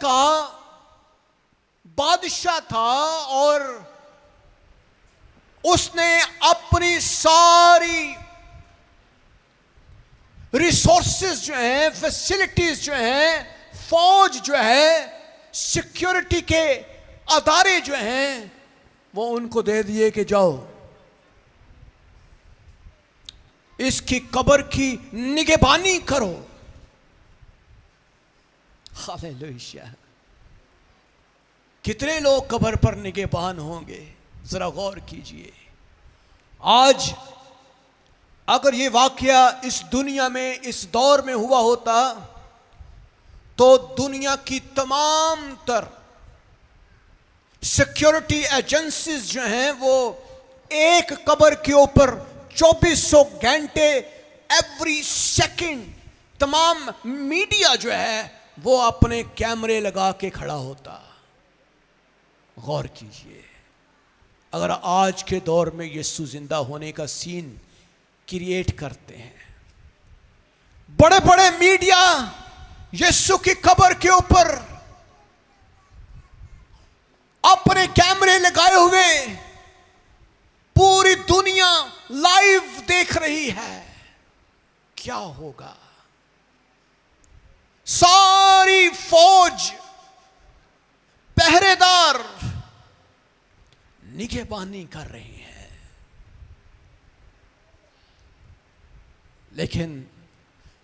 का बादशाह था और उसने अपनी सारी रिसोर्सेज जो हैं, फैसिलिटीज जो हैं, फौज जो है, सिक्योरिटी के अदारे जो हैं, वो उनको दे दिए कि जाओ इसकी कब्र की निगहबानी करो। हालेलुया। कितने लोग कब्र पर निगहबान होंगे, जरा गौर कीजिए। आज अगर ये वाकया इस दुनिया में, इस दौर में हुआ होता तो दुनिया की तमाम तर सिक्योरिटी एजेंसीज जो हैं वो एक कब्र के ऊपर 2400 घंटे, एवरी सेकंड तमाम मीडिया जो है वो अपने कैमरे लगा के खड़ा होता। गौर कीजिए, अगर आज के दौर में यीशु जिंदा होने का सीन क्रिएट करते हैं, बड़े बड़े मीडिया यीशु की कब्र के ऊपर अपने कैमरे लगाए हुए पूरी दुनिया लाइव देख रही है, क्या होगा? सारी फौज, पहरेदार निगहबानी कर रही है। लेकिन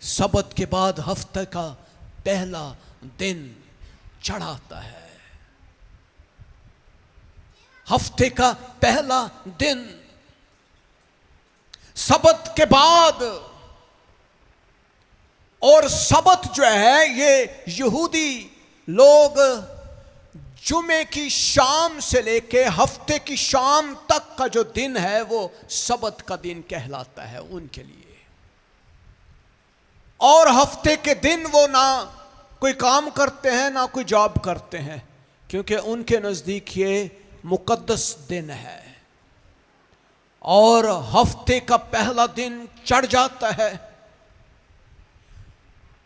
सबत के बाद हफ्ते का पहला दिन चढ़ आता है। हफ्ते का पहला दिन, सबत के बाद। और सबत जो है ये यहूदी लोग जुमे की शाम से लेके हफ्ते की शाम तक का जो दिन है वो सबत का दिन कहलाता है उनके लिए। और हफ्ते के दिन वो ना कोई काम करते हैं ना कोई जॉब करते हैं, क्योंकि उनके नजदीक ये मुकद्दस दिन है। और हफ्ते का पहला दिन चढ़ जाता है।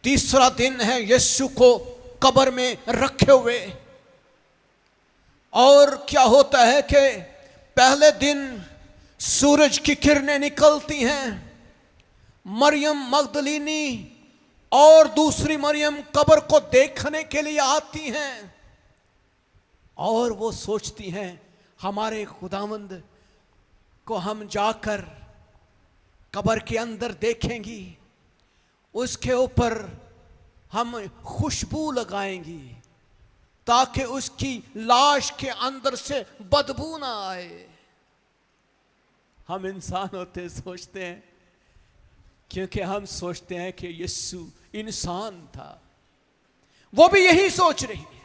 तीसरा दिन है यीशु को कब्र में रखे हुए। और क्या होता है कि पहले दिन सूरज की किरणें निकलती हैं। मरियम मगदलीनी और दूसरी मरियम कब्र को देखने के लिए आती हैं और वो सोचती हैं हमारे खुदावंद को हम जाकर कब्र के अंदर देखेंगी, उसके ऊपर हम खुशबू लगाएंगी ताकि उसकी लाश के अंदर से बदबू ना आए। हम इंसान होते सोचते हैं, क्योंकि हम सोचते हैं कि यीशु इंसान था, वो भी यही सोच रही है।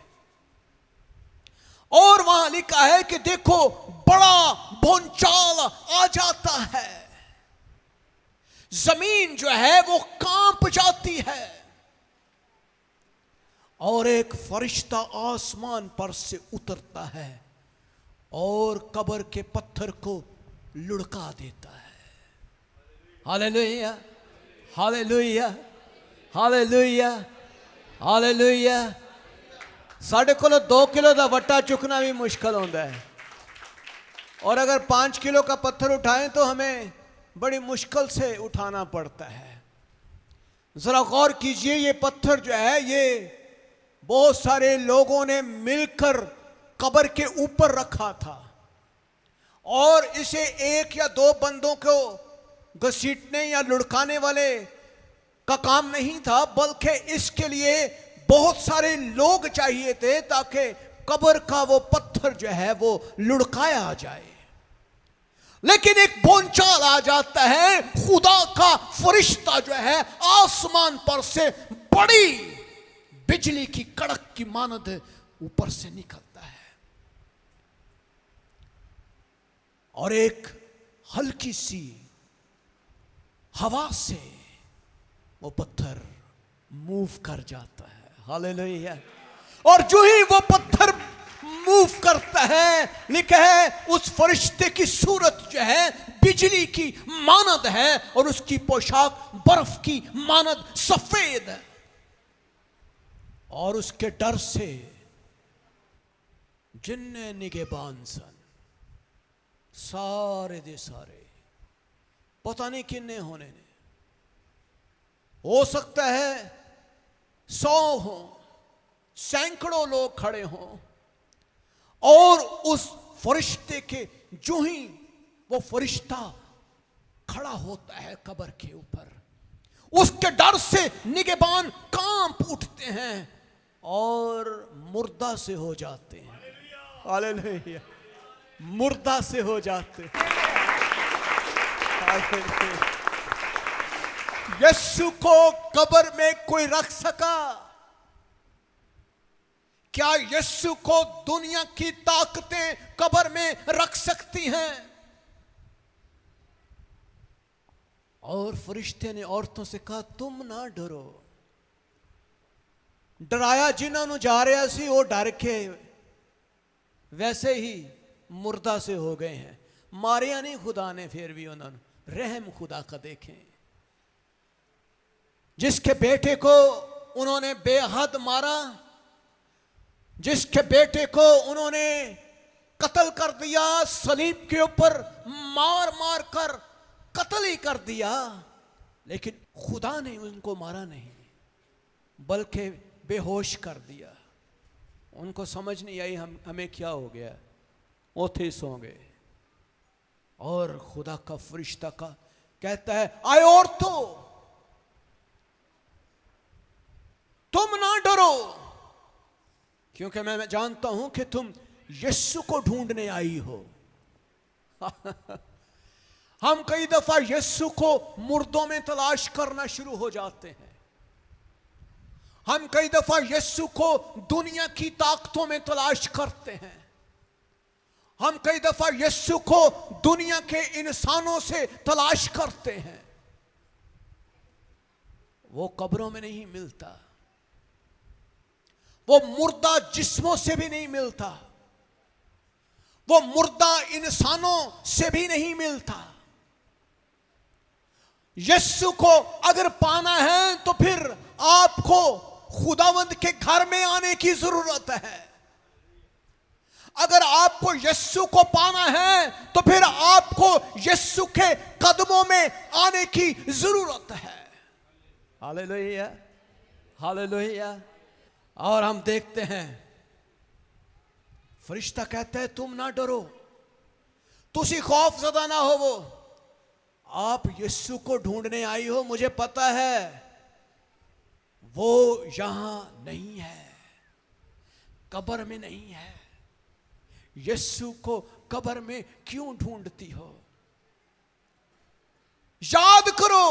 और वहां लिखा है कि देखो बड़ा भूचाल आ जाता है, जमीन जो है वो कांप जाती है और एक फरिश्ता आसमान पर से उतरता है और कब्र के पत्थर को लुढ़का देता है। Hallelujah, hallelujah, hallelujah, hallelujah. साढ़े को 2 किलो का वट्टा चुकना भी मुश्किल होता है और अगर 5 किलो का पत्थर उठाएं तो हमें बड़ी मुश्किल से उठाना पड़ता है। जरा गौर कीजिए, ये पत्थर जो है ये बहुत सारे लोगों ने मिलकर कब्र के ऊपर रखा था और इसे 1 या 2 बंदों को घसीटने या लुढ़काने वाले का काम नहीं था, बल्कि इसके लिए बहुत सारे लोग चाहिए थे ताकि कब्र का वो पत्थर जो है वो लुढ़काया जाए। लेकिन एक भूचाल आ जाता है, खुदा का फरिश्ता जो है आसमान पर से बड़ी बिजली की कड़क की मानद ऊपर से निकलता है और एक हल्की सी हवा से वो पत्थर मूव कर जाता है। हालेलुया। और जो ही वो पत्थर मूव करता है, लिखा है उस फरिश्ते की सूरत जो है बिजली की मानद है और उसकी पोशाक बर्फ की मानद सफेद है। और उसके डर से जिन्ने निगहबान सन, सारे दे सारे, पता नहीं किन्ने होने ने, हो सकता है 100 हों, सैकड़ों लोग खड़े हों, और उस फरिश्ते के जो ही वो फरिश्ता खड़ा होता है कब्र के ऊपर, उसके डर से निगहबान कांप उठते हैं और मुर्दा से हो जाते हैं। हालेलुया, मुर्दा से हो जाते हैं। हालेलुया। यीशु को कब्र में कोई रख सका? क्या यीशु को दुनिया की ताकतें कब्र में रख सकती हैं? और फरिश्ते ने औरतों से कहा, तुम ना डरो। डराया जिन्होंने जा रहा सी, वो डर के वैसे ही मुर्दा से हो गए हैं। मारिया नहीं खुदा ने, फिर भी उन्होंने रहम खुदा का देखें। जिसके बेटे को उन्होंने बेहद मारा, जिसके बेटे को उन्होंने कत्ल कर दिया, सलीब के ऊपर मार मार कर कत्ल ही कर दिया, लेकिन खुदा ने उनको मारा नहीं, बल्कि बेहोश कर दिया। उनको समझ नहीं आई हमें क्या हो गया, वो थे सो गए। और खुदा का फरिश्ता का कहता है, आए औरतों, तुम ना डरो, क्योंकि मैं जानता हूं कि तुम यीशु को ढूंढने आई हो। हम कई दफा यीशु को मुर्दों में तलाश करना शुरू हो जाते हैं। हम कई दफा यीशु को दुनिया की ताकतों में तलाश करते हैं। हम कई दफा यीशु को दुनिया के इंसानों से तलाश करते हैं। वो कब्रों में नहीं मिलता, वो मुर्दा जिस्मों से भी नहीं मिलता, वो मुर्दा इंसानों से भी नहीं मिलता। यीशु को अगर पाना है तो फिर आपको खुदावंद के घर में आने की जरूरत है। अगर आपको यीशु को पाना है तो फिर आपको यीशु के कदमों में आने की जरूरत है। Hallelujah, hallelujah. और हम देखते हैं फरिश्ता कहता है, तुम ना डरो, तुसी खौफ ज़दा ना हो। वो आप यीशु को ढूंढने आई हो, मुझे पता है वो यहां नहीं है, कब्र में नहीं है। यीशु को कब्र में क्यों ढूंढती हो? याद करो,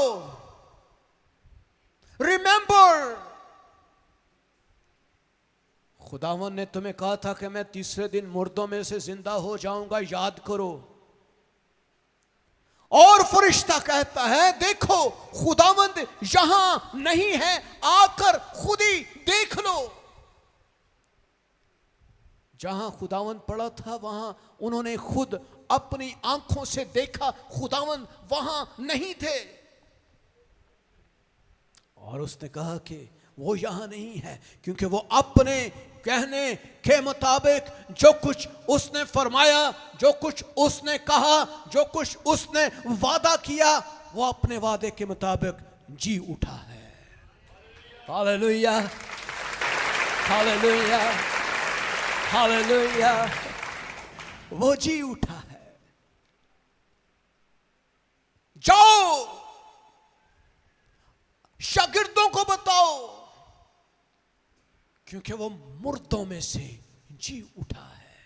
रिमेंबर, खुदावन ने तुम्हें कहा था कि मैं तीसरे दिन मुर्दों में से जिंदा हो जाऊंगा, याद करो। और फरिश्ता कहता है, देखो खुदावंद यहां नहीं है, आकर खुद ही देख लो। जहां खुदावंद पड़ा था वहां उन्होंने खुद अपनी आंखों से देखा, खुदावंद वहां नहीं थे। और उसने कहा कि वो यहां नहीं है, क्योंकि वो अपने कहने के मुताबिक जो कुछ उसने फरमाया, जो कुछ उसने कहा, जो कुछ उसने वादा किया, वो अपने वादे के मुताबिक जी उठा है। Hallelujah, hallelujah, hallelujah. वो जी उठा है। जाओ शागिर्दों को बताओ, क्योंकि वो मुर्दों में से जी उठा है।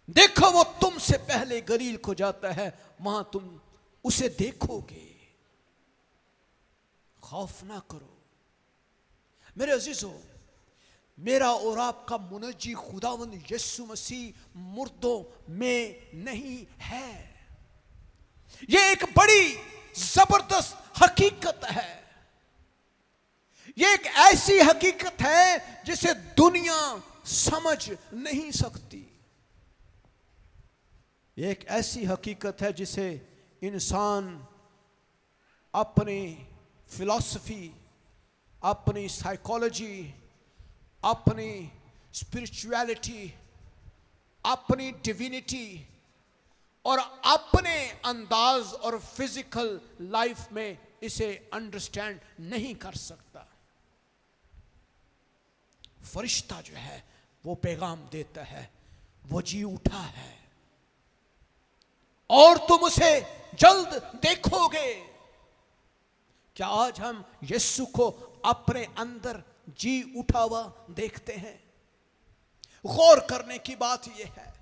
देखो वो तुमसे पहले गलील को जाता है, वहां तुम उसे देखोगे। खौफ ना करो। मेरे अजीजों, मेरा और आपका मुनज्जी खुदावंद यीशु मसीह मुर्दों में नहीं है। यह एक बड़ी जबरदस्त हकीकत है। यह एक ऐसी हकीकत है जिसे दुनिया समझ नहीं सकती। यह एक ऐसी हकीकत है जिसे इंसान अपनी फिलॉसफी, अपनी साइकोलॉजी, अपनी स्पिरिचुअलिटी, अपनी डिविनिटी और अपने अंदाज और फिजिकल लाइफ में इसे अंडरस्टैंड नहीं कर सकता। फरिश्ता जो है वो पैगाम देता है, वो जी उठा है और तुम उसे जल्द देखोगे। क्या आज हम यीशु को अपने अंदर जी उठा हुआ देखते हैं? गौर करने की बात यह है,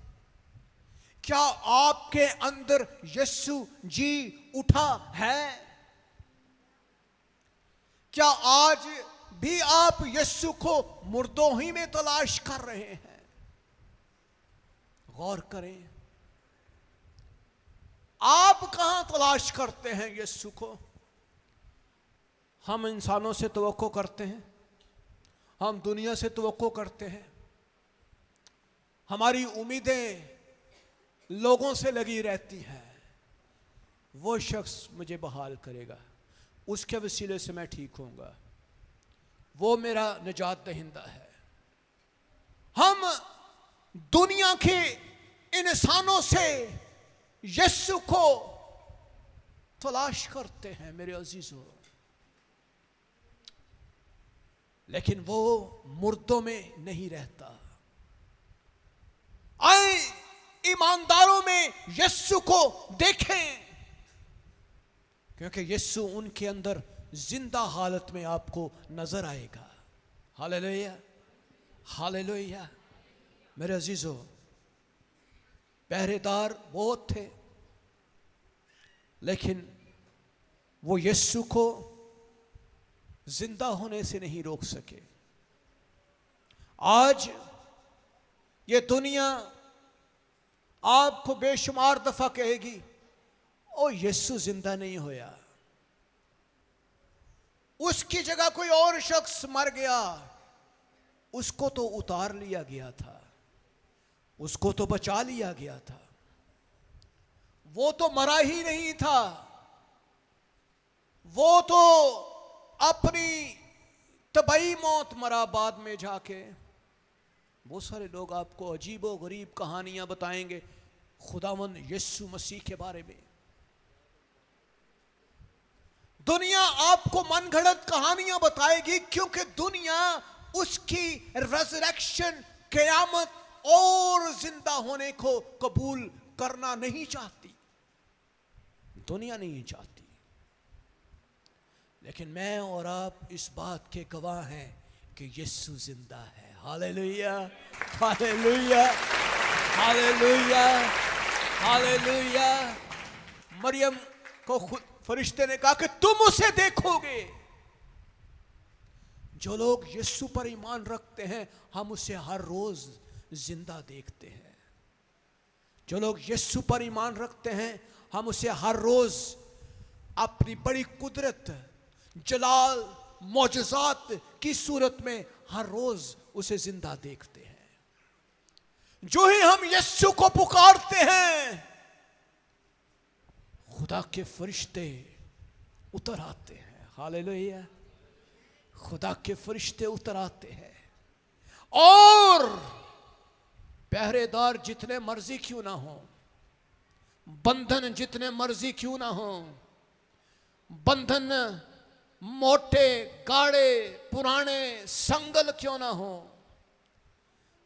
क्या आपके अंदर यीशु जी उठा है? क्या आज भी आप यीशु को मुर्दों ही में तलाश कर रहे हैं? गौर करें, आप कहां तलाश करते हैं यीशु को? हम इंसानों से तवक्को करते हैं, हम दुनिया से तवक्को करते हैं, हमारी उम्मीदें लोगों से लगी रहती हैं। वो शख्स मुझे बहाल करेगा, उसके वसीले से मैं ठीक होऊंगा, वो मेरा निजात दहिंदा है। हम दुनिया के इंसानों से यीशु को तलाश करते हैं मेरे अजीजों, लेकिन वो मुर्दों में नहीं रहता। आए ईमानदारों में यीशु को देखें, क्योंकि यीशु उनके अंदर जिंदा हालत में आपको नजर आएगा। Hallelujah, hallelujah. मेरे अजीजों, पहरेदार बहुत थे, लेकिन वो यीशु को जिंदा होने से नहीं रोक सके। आज ये दुनिया आपको बेशुमार दफा कहेगी, ओ यीशु जिंदा नहीं होया, उसकी जगह कोई और शख्स मर गया, उसको तो उतार लिया गया था, उसको तो बचा लिया गया था, वो तो मरा ही नहीं था, वो तो अपनी तबाही मौत मरा बाद में जाके। बहुत सारे लोग आपको अजीबो गरीब कहानियां बताएंगे खुदावंद यीशु मसीह के बारे में। दुनिया आपको मनगढ़ंत कहानियां बताएगी, क्योंकि दुनिया उसकी रेज़रेक्शन, क़यामत और जिंदा होने को कबूल करना नहीं चाहती। दुनिया नहीं चाहती, लेकिन मैं और आप इस बात के गवाह हैं कि यीशु जिंदा है। Hallelujah, hallelujah, hallelujah, hallelujah. Mariam को खुद फरिश्ते ने कहा कि तुम उसे देखोगे। जो लोग यीशु पर ईमान रखते हैं, हम उसे हर रोज जिंदा देखते हैं। जो लोग यीशु पर ईमान रखते हैं, हम उसे हर रोज अपनी बड़ी कुदरत, जलाल, मौजज़ात की सूरत में हर रोज उसे जिंदा देखते हैं। जो ही हम यीशु को पुकारते हैं, खुदा के फरिश्ते उतर आते हैं। हालेलुया, खुदा के फरिश्ते उतर आते हैं, और पहरेदार जितने मर्जी क्यों ना हो, बंधन जितने मर्जी क्यों ना हो, बंधन मोटे, गाढ़े, पुराने संगल क्यों ना हो,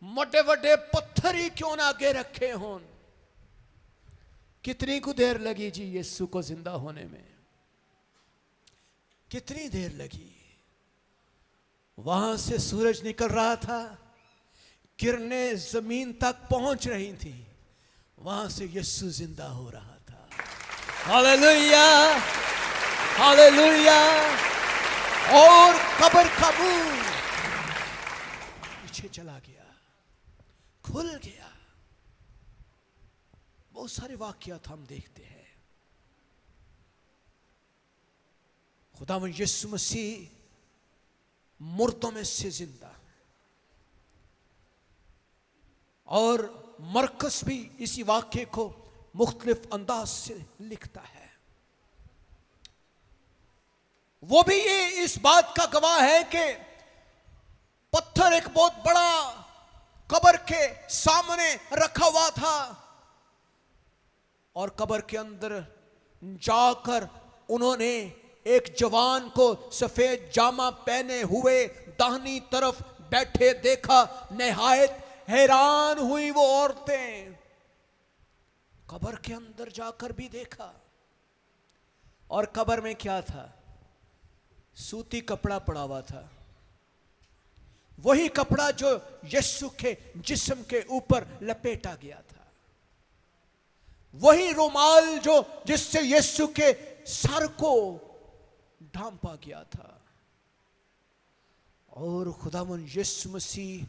मोटे वड्डे पत्थर ही क्यों ना आगे रखे हों, कितनी को देर लगी जी यीशु को जिंदा होने में? कितनी देर लगी? वहां से सूरज निकल रहा था, किरणें जमीन तक पहुंच रही थी, वहां से यीशु जिंदा हो रहा था। Hallelujah, hallelujah. और कब्र का मुंह पीछे चला गया, खुल गया। बहुत सारे वाकयात हम देखते हैं। खुदावंद यीशु मसीह मुर्दों में से जिंदा, और मरकस भी इसी वाक्य को मुख्तलिफ अंदाज से लिखता है। वो भी ये इस बात का गवाह है कि पत्थर एक बहुत बड़ा कब्र के सामने रखा हुआ था और कब्र के अंदर जाकर उन्होंने एक जवान को सफेद जामा पहने हुए दाहिनी तरफ बैठे देखा। निहायत हैरान हुई वो औरतें। कब्र के अंदर जाकर भी देखा और कब्र में क्या था? सूती कपड़ा पड़ा हुआ था, वही कपड़ा जो यीशु के जिस्म के ऊपर लपेटा गया था, वही रुमाल जो जिससे यीशु के सर को ढांपा गया था। और खुदावन यीशु मसीह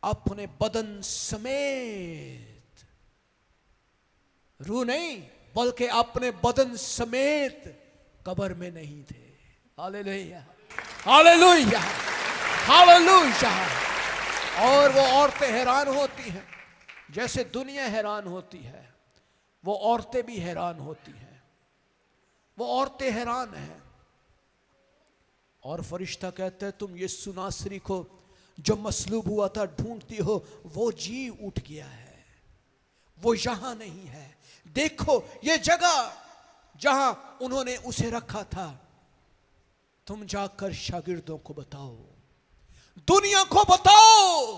अपने बदन समेत, रूह नहीं बल्कि अपने बदन समेत कब्र में नहीं थे। Hallelujah, hallelujah, hallelujah. और वो औरतें हैरान होती हैं, जैसे दुनिया हैरान होती है वो औरतें भी हैरान होती हैं। वो औरतें हैरान हैं और फरिश्ता कहते हैं तुम यीशु नासरी को जो मसलूब हुआ था ढूंढती हो, वो जी उठ गया है, वो यहां नहीं है। देखो ये जगह जहां उन्होंने उसे रखा था। तुम जाकर शागिर्दों को बताओ, दुनिया को बताओ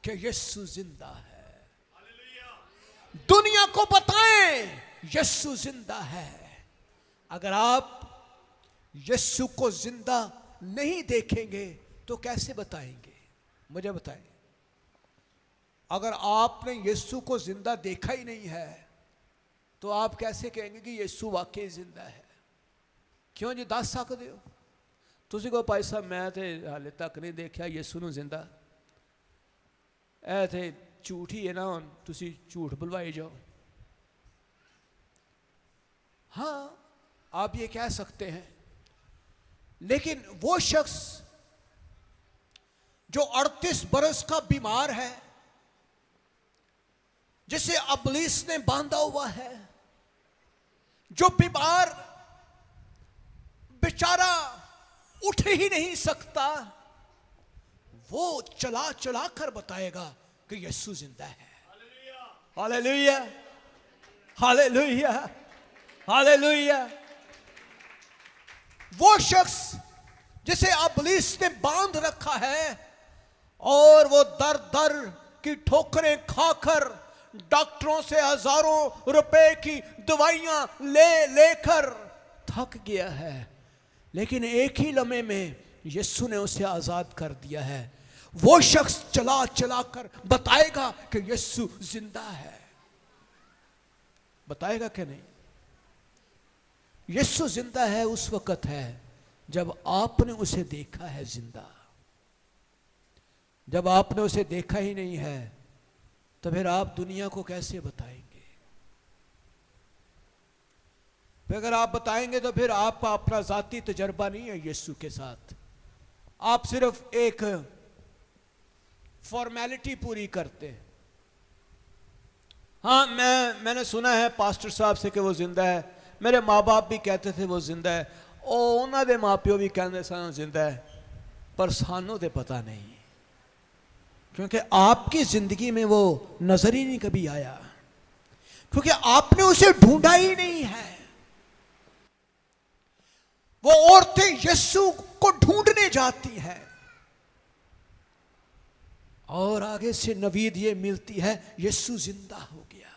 कि यीशु जिंदा है। दुनिया को बताएं यीशु जिंदा है। अगर आप यीशु को जिंदा नहीं देखेंगे तो कैसे बताएंगे? मुझे बताएं। अगर आपने यीशु को जिंदा देखा ही नहीं है तो आप कैसे कहेंगे कि यीशु वाकई जिंदा है? क्यों जी दस सकते हो? तुसी को भाई साहब मैं तो हाले तक नहीं देखा यीशु नूं जिंदा। ऐ थे झूठ ही है ना, हुण तुसी झूठ बुलवाई जाओ। हाँ आप ये कह सकते हैं, लेकिन वो शख्स जो 38 बरस का बीमार है, जिसे अबलीस ने बांधा हुआ है, जो बीमार बेचारा उठ ही नहीं सकता, वो चला चला कर बताएगा कि यीशु जिंदा है। Hallelujah, hallelujah, hallelujah. वो शख्स जिसे अबलीस ने बांध रखा है और वो दर दर की ठोकरें खाकर डॉक्टरों से हजारों रुपए की दवाइयां ले लेकर थक गया है, लेकिन एक ही लम्हे में यीशु ने उसे आजाद कर दिया है। वो शख्स चला चला कर बताएगा कि यीशु जिंदा है। बताएगा कि नहीं? यीशु जिंदा है उस वक्त है जब आपने उसे देखा है जिंदा। जब आपने उसे देखा ही नहीं है तो फिर आप दुनिया को कैसे बताएंगे? फिर अगर आप बताएंगे तो फिर आपका अपना जाती तजर्बा नहीं है यीशु के साथ, आप सिर्फ एक फॉर्मेलिटी पूरी करते हैं। हाँ मैंने सुना है पास्टर साहब से कि वो जिंदा है, मेरे माँ बाप भी कहते थे वो जिंदा है, और उन्होंने माँ प्यो भी कहते सन जिंदा है, पर सानू तो पता नहीं, क्योंकि आपकी जिंदगी में वो नजर ही नहीं कभी आया, क्योंकि आपने उसे ढूंढा ही नहीं है। वो औरतें यीशु को ढूंढने जाती हैं और आगे से नवीद ये मिलती है यीशु जिंदा हो गया,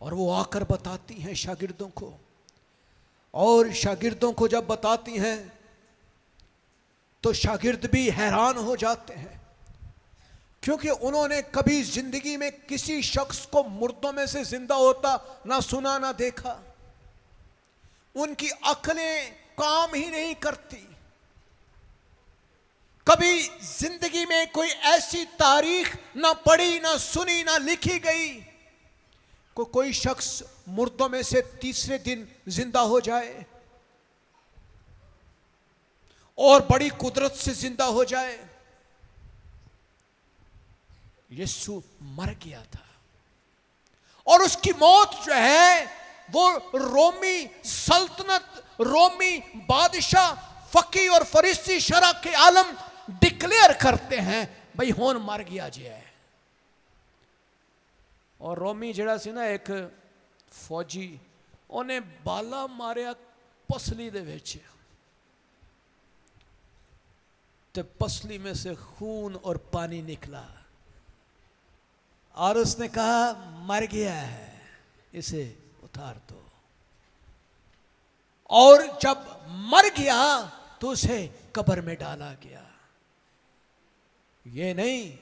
और वो आकर बताती हैं शागिर्दों को, और शागिर्दों को जब बताती हैं तो शागिर्द भी हैरान हो जाते हैं, क्योंकि उन्होंने कभी जिंदगी में किसी शख्स को मुर्दों में से जिंदा होता ना सुना ना देखा। उनकी अक्लें काम ही नहीं करती। कभी जिंदगी में कोई ऐसी तारीख ना पढ़ी ना सुनी ना लिखी गई कोई शख्स मुर्दों में से तीसरे दिन जिंदा हो जाए और बड़ी कुदरत से जिंदा हो जाए। यीशु मर गया था और उसकी मौत जो है वो रोमी सल्तनत, रोमी बादशाह, फकी और फरीसी शरा के आलम डिक्लेयर करते हैं भाई हुण मर गया जी है। और रोमी जड़ा सी ना एक फौजी, उन्हें बाला मारिया पसली दे विच, तो पसली में से खून और पानी निकला और उसने कहा मर गया है, इसे उतार दो। और जब मर गया तो उसे कब्र में डाला गया। ये नहीं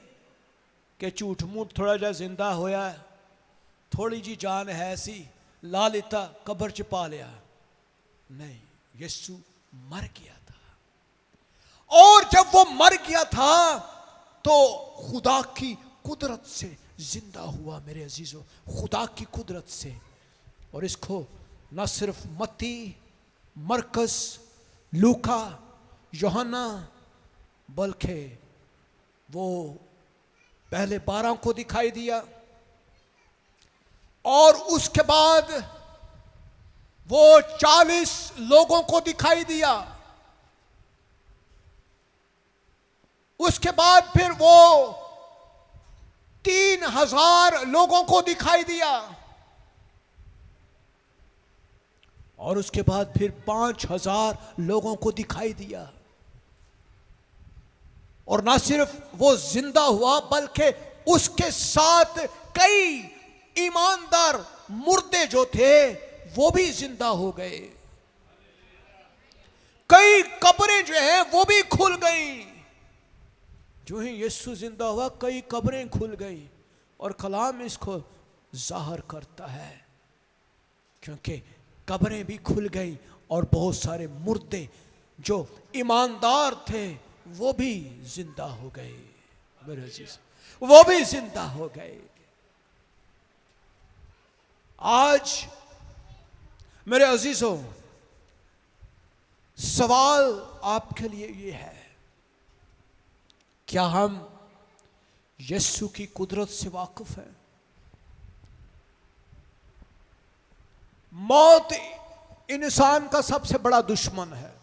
कि झूठ मूठ थोड़ा जा जिंदा होया, थोड़ी जी जान है सी ला लेता कब्र च पा लिया, नहीं, यीशु मर गया था। और जब वो मर गया था तो खुदा की कुदरत से जिंदा हुआ मेरे अजीजों, खुदा की कुदरत से। और इसको न सिर्फ मत्ती, मरकस, लूका, यूहन्ना, बल्कि वो पहले 12 को दिखाई दिया और उसके बाद वो 40 लोगों को दिखाई दिया। उसके बाद फिर वो 3000 लोगों को दिखाई दिया और उसके बाद फिर 5000 लोगों को दिखाई दिया। और ना सिर्फ वो जिंदा हुआ बल्कि उसके साथ कई ईमानदार मुर्दे जो थे वो भी जिंदा हो गए। कई कब्रें जो हैं वो भी खुल गई। जो ही यीशु जिंदा हुआ कई कब्रें खुल गई। और कलाम इसको जाहिर करता है, क्योंकि कब्रें भी खुल गई और बहुत सारे मुर्दे जो ईमानदार थे वो भी जिंदा हो गए। मेरे अजीज, वो भी जिंदा हो गए। आज मेरे अजीजों, सवाल आपके लिए ये है, क्या हम यीशु की कुदरत से वाकिफ हैं? मौत इंसान का सबसे बड़ा दुश्मन है।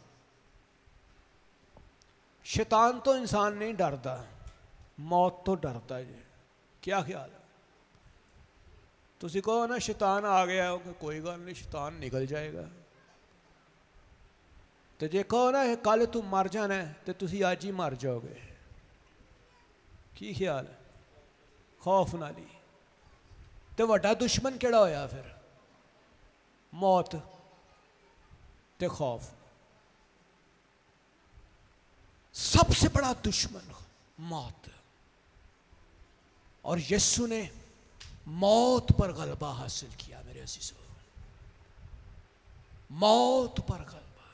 शैतान तो इंसान नहीं डरता, मौत तो डरता है। क्या ख्याल है? तुसी कहो ना शैतान आ गया, कोई गल नहीं, शैतान निकल जाएगा। तो जे कहो ना कल तू मर जाना है तो तुसी आज ही मर जाओगे। की ख्याल है? खौफ नाली। तो वड्डा दुश्मन केड़ा होया फिर? मौत ते खौफ। सबसे बड़ा दुश्मन मौत। और यीशु ने मौत पर गलबा हासिल किया। मेरे अजीजों, मौत पर गलबा।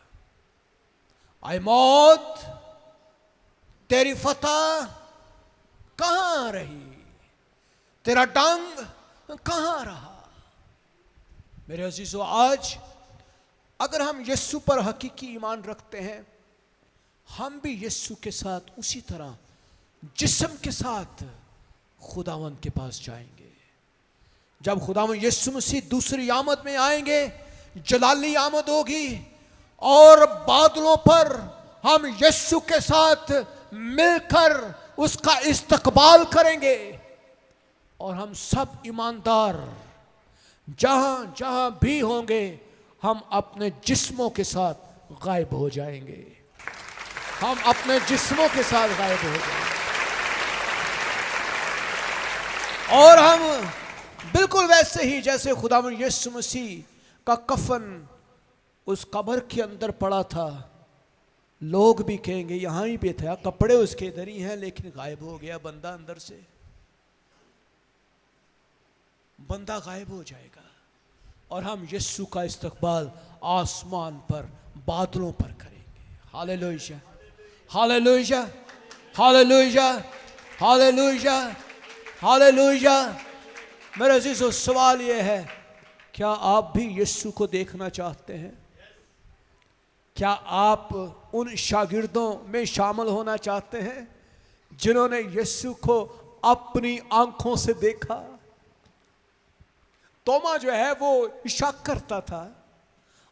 आए मौत, तेरी फतह कहां रही? तेरा डंग कहां रहा? मेरे अजीजों, आज अगर हम यीशु पर हकीकी ईमान रखते हैं, हम भी यीशु के साथ उसी तरह जिस्म के साथ खुदावंद के पास जाएंगे। जब खुदावंद यीशु मसीह दूसरी आमद में आएंगे, जलाली आमद होगी और बादलों पर हम यीशु के साथ मिलकर उसका इस्तकबाल करेंगे। और हम सब ईमानदार जहां जहां भी होंगे, हम अपने जिस्मों के साथ गायब हो जाएंगे। हम अपने जिस्मों के साथ गायब हो जाएंगे और हम बिल्कुल वैसे ही जैसे खुदावंद यीशु मसीह का कफन उस कब्र के अंदर पड़ा था, लोग भी कहेंगे यहां ही पे था, कपड़े उसके इधर ही हैं, लेकिन गायब हो गया बंदा अंदर से। बंदा गायब हो जाएगा और हम यीशु का इस्तकबाल आसमान पर, बादलों पर करेंगे। Hallelujah, hallelujah, hallelujah, hallelujah, hallelujah. मेरे अजीजों, सवाल यह है, क्या आप भी यीशु को देखना चाहते हैं? क्या आप उन शागिर्दों में शामिल होना चाहते हैं जिन्होंने यीशु को अपनी आंखों से देखा? तोमा जो है वो शक करता था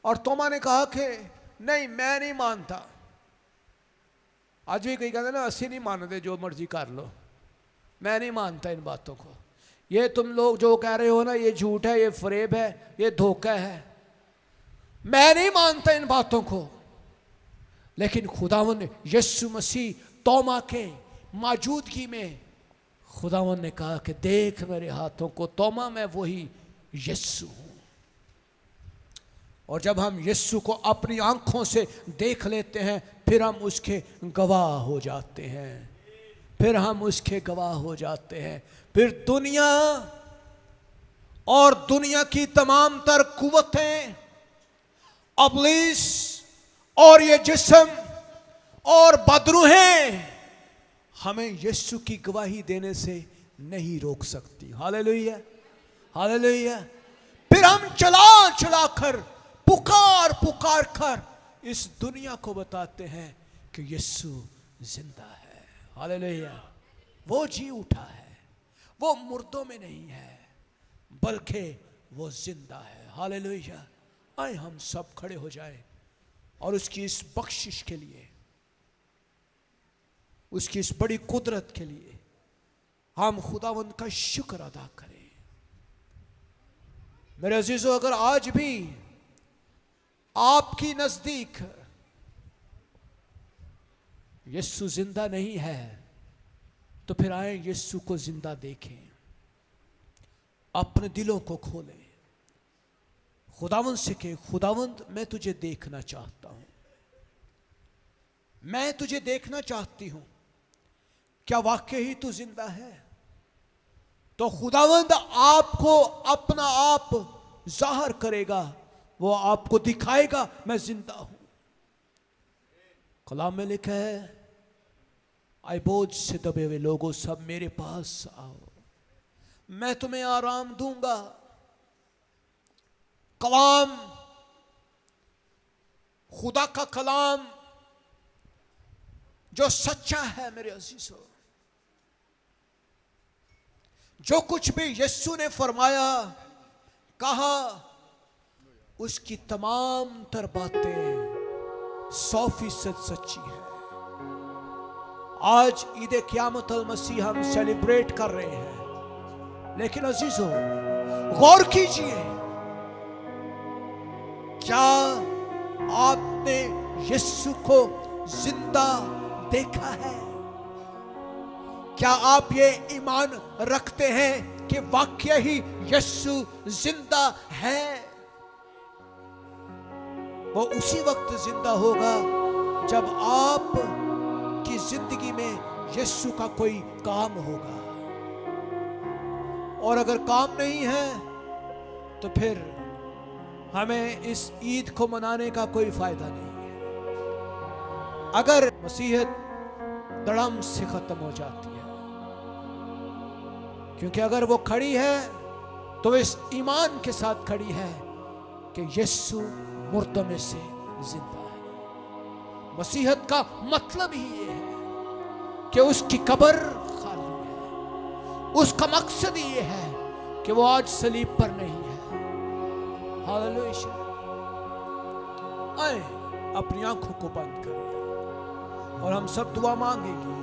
और तोमा ने कहा कि नहीं, मैं नहीं मानता। आज भी कोई कहते ना असि नहीं मानते, जो मर्जी कर लो, मैं नहीं मानता इन बातों को। ये तुम लोग जो कह रहे हो ना, ये झूठ है, ये फरेब है, ये धोखा है, मैं नहीं मानता इन बातों को। लेकिन खुदावंद यीशु मसीह तोमा के मौजूदगी में खुदावंद ने कहा कि देख मेरे हाथों को, तोमा मैं वही यीशु हूं। और जब हम यीशु को अपनी आंखों से देख लेते हैं, फिर हम उसके गवाह हो जाते हैं, फिर हम उसके गवाह हो जाते हैं। फिर दुनिया और दुनिया की तमाम तर कुव्वतें, इब्लीस और ये जिस्म और बदरूहें हमें यीशु की गवाही देने से नहीं रोक सकती। Hallelujah, hallelujah. फिर हम चला चला कर, पुकार पुकार कर इस दुनिया को बताते हैं कि यीशु जिंदा है। हालेलुया। वो जी उठा है, वो मुर्दों में नहीं है, बल्कि वो जिंदा है। हालेलुया। आए हम सब खड़े हो जाएं और उसकी इस बख्शिश के लिए, उसकी इस बड़ी कुदरत के लिए हम खुदावंद का शुक्र अदा करें। मेरे अजीजों, अगर आज भी आपकी नजदीक यीशु जिंदा नहीं है, तो फिर आए यीशु को जिंदा देखें, अपने दिलों को खोलें, खुदावंद से कहें, खुदावंद मैं तुझे देखना चाहता हूं, मैं तुझे देखना चाहती हूं, क्या वाकई ही तू जिंदा है? तो खुदावंद आपको अपना आप जाहिर करेगा, वो आपको दिखाएगा मैं जिंदा हूं। कलाम में लिखा है, आए बोझ से दबे हुए लोगों सब मेरे पास आओ, मैं तुम्हें आराम दूंगा। कलाम, खुदा का कलाम जो सच्चा है मेरे अजीजों, जो कुछ भी यीशु ने फरमाया, कहा, उसकी तमाम तर बातें 100% सच्ची है। आज ईद क़यामत अल मसीह हम सेलिब्रेट कर रहे हैं, लेकिन अजीजों गौर कीजिए, क्या आपने यीशु को जिंदा देखा है? क्या आप ये ईमान रखते हैं कि वाकई ही यीशु जिंदा है? वो उसी वक्त जिंदा होगा जब आप की जिंदगी में यीशु का कोई काम होगा, और अगर काम नहीं है तो फिर हमें इस ईद को मनाने का कोई फायदा नहीं है। अगर मसीहत धड़म से खत्म हो जाती है, क्योंकि अगर वो खड़ी है तो इस ईमान के साथ खड़ी है कि यीशु मुर्दों में से जिंदा है। मसीहत का मतलब ही ये है कि उसकी कब्र खाली है, उसका मकसद ये है कि वो आज सलीब पर नहीं है। हालेलुया। आए अपनी आंखों को बंद करें और हम सब दुआ मांगेंगे।